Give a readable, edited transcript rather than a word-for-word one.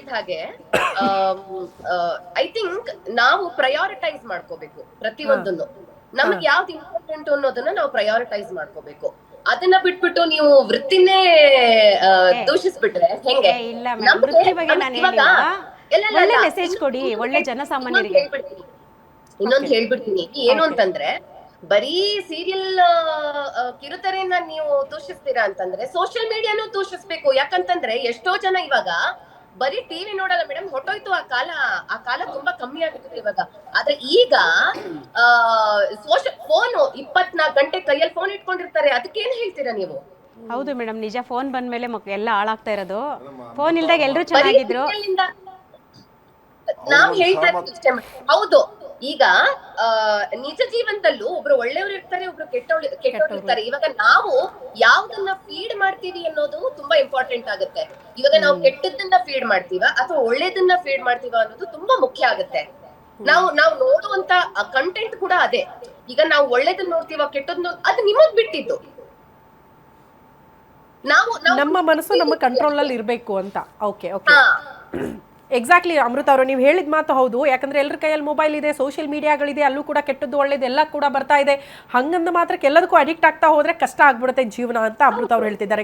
ಹೇಳಿದ ಹಾಗೆ I think ನಾವು ಪ್ರಯಾರಿಟೈಸ್ ಮಾಡ್ಕೋಬೇಕು ಪ್ರತಿಯೊಂದನ್ನು. ನಮಗ್ ಯಾವ್ದು ಇಂಪಾರ್ಟೆಂಟ್ ಅನ್ನೋದನ್ನ ನಾವು ಪ್ರಯಾರಿಟೈಸ್ ಮಾಡ್ಕೋಬೇಕು. ಅದನ್ನ ಬಿಟ್ಬಿಟ್ಟು ನೀವು ವೃತ್ತಿನೇ ಏ ದೂಷಿಸ್ಬಿಟ್ರೆ ಹೆಂಗೆ? ಇಲ್ಲ ಮೇಡಮ್, ನಮ್ಗೆ ವೃತ್ತಿ ಬಗ್ಗೆ ನಾನು ಇವಾಗ ಹೇಳಿಲ್ಲ. ಇಲ್ಲ ಇಲ್ಲ ಒಳ್ಳೆ ಇಲ್ಲ ಮೆಸೇಜ್ ಕೊಡಿ ಒಳ್ಳೆ ಇನ್ನೊಂದು ಜನಸಾಮಾನ್ಯರಿಗೆ. ಹೇಳ್ಬಿಡ್ತೀನಿ, ಓಕೆ. ಇನ್ನೊಂದು ಹೇಳ್ಬಿಡ್ತೀನಿ ಏನು ಓಕೆ. ಅಂತಂದ್ರೆ, ಬರೀ ಸೀರಿಯಲ್ ಕಿರುತೆರೆಯನ್ನ ನೀವು ದೂಷಿಸ್ತೀರಾ ಅಂತಂದ್ರೆ ಸೋಷಿಯಲ್ ಮೀಡಿಯಾನು ದೂಷಿಸ್ಬೇಕು. ಯಾಕಂತಂದ್ರೆ ಎಷ್ಟೋ ಜನ ಇವಾಗ ಬರೀ ಟಿವಿ ನೋಡಲ್ಲ ಮೇಡಮ್, ಹೊಟ್ಟೋಯ್ತು ಆ ಕಾಲ. ಆ ಕಾಲ ತುಂಬಾ ಕಮ್ಮಿ ಆಗ್ಬಿಟ್ಟಿದೆ ಇವಾಗ. ಆದ್ರೆ ಈಗ ಸೋಷಿಯಲ್ ಫೋನ್ 24 ಗಂಟೆ ಕೈಯಲ್ಲಿ ಫೋನ್ ಇಟ್ಕೊಂಡಿರ್ತಾರೆ. ಅದಕ್ಕೇನ್ ಹೇಳ್ತೀರಾ ನೀವು? ಹೌದು ಮೇಡಮ್, ನಿಜ. ಫೋನ್ ಬಂದ್ಮೇಲೆ ಎಲ್ಲ ಹಾಳಾಗ್ತಾ ಇರೋದು. ಫೋನ್ ಇಲ್ದಾಗ ಎಲ್ಲರೂ ಬರೀ ಚೆನ್ನಾಗಿದ್ರು. serial ಇಂದ ನಾವ್ ಹೇಳ್ತಾ ಇರೋದು ಇಷ್ಟೇ ಹೌದು. ಈಗ ಆ ನಿಜ ಜೀವನದಲ್ಲೂ ಒಬ್ರು ಒಳ್ಳೆಯವ್ರು ಇರ್ತಾರೆ, ಒಬ್ರು ಕೆಟ್ಟವ್ರು ಕೆಟ್ಟವ್ರು. ಇರ್ತಾರೆ. ಇವಾಗ ನಾವು ಯಾವ್ದನ್ನ ಫೀಡ್ ಮಾಡ್ತೀವಿ ಅನ್ನೋದು ತುಂಬಾ ಇಂಪಾರ್ಟೆಂಟ್ ಆಗುತ್ತೆ. ಇವಾಗ ನಾವು ಕೆಟ್ಟದ್ದನ್ನ ಫೀಡ್ ಮಾಡ್ತೀವ ಅಥವಾ ಒಳ್ಳೇದನ್ನ ಫೀಡ್ ಮಾಡ್ತೀವ ಅನ್ನೋದು ತುಂಬಾ ಮುಖ್ಯ ಆಗುತ್ತೆ. ನಾವು ನೋಡುವಂತ ಕಂಟೆಂಟ್ ಕೂಡ ಅದೇ. ಈಗ ನಾವು ಒಳ್ಳೇದನ್ನ ನೋಡ್ತೀವ, ಕೆಟ್ಟದ್ನ ಅದು ನಿಮಗ್ ಬಿಟ್ಟಿದ್ದು. ನಾವು ನಾವು ನಮ್ಮ ಮನಸ್ಸು ನಮ್ಮ ಕಂಟ್ರೋಲ್ ಅಷ್ಟೇ. ಅಲ್ಲಿ ಇರಬೇಕು ಅಂತ. ಓಕೆ ಓಕೆ, ಹಾ ಎಕ್ಸಾಕ್ಟ್ಲಿ ಅಮೃತ ಅವರು ನೀವು ಹೇಳಿದ ಮಾತು ಹೌದು. ಯಾಕಂದ್ರೆ ಎಲ್ಲರ ಕೈಯಲ್ಲಿ ಮೊಬೈಲ್ ಇದೆ, ಸೋಷಿಯಲ್ ಮೀಡಿಯಾಗಳಿದೆ, ಅಲ್ಲೂ ಕೂಡ ಕೆಟ್ಟದ್ದು ಒಳ್ಳೇದು ಎಲ್ಲ ಕೂಡ ಬರ್ತಾ ಇದೆ. ಹಂಗಂದ ಮಾತ್ರಕ್ಕೆ ಎಲ್ಲದಕ್ಕೂ ಅಡಿಕ್ಟ್ ಆಗ್ತಾ ಹೋದ್ರೆ ಕಷ್ಟ ಆಗ್ಬಿಡುತ್ತೆ ಜೀವನ ಅಂತ ಅಮೃತ ಅವ್ರು ಹೇಳ್ತಿದ್ದಾರೆ.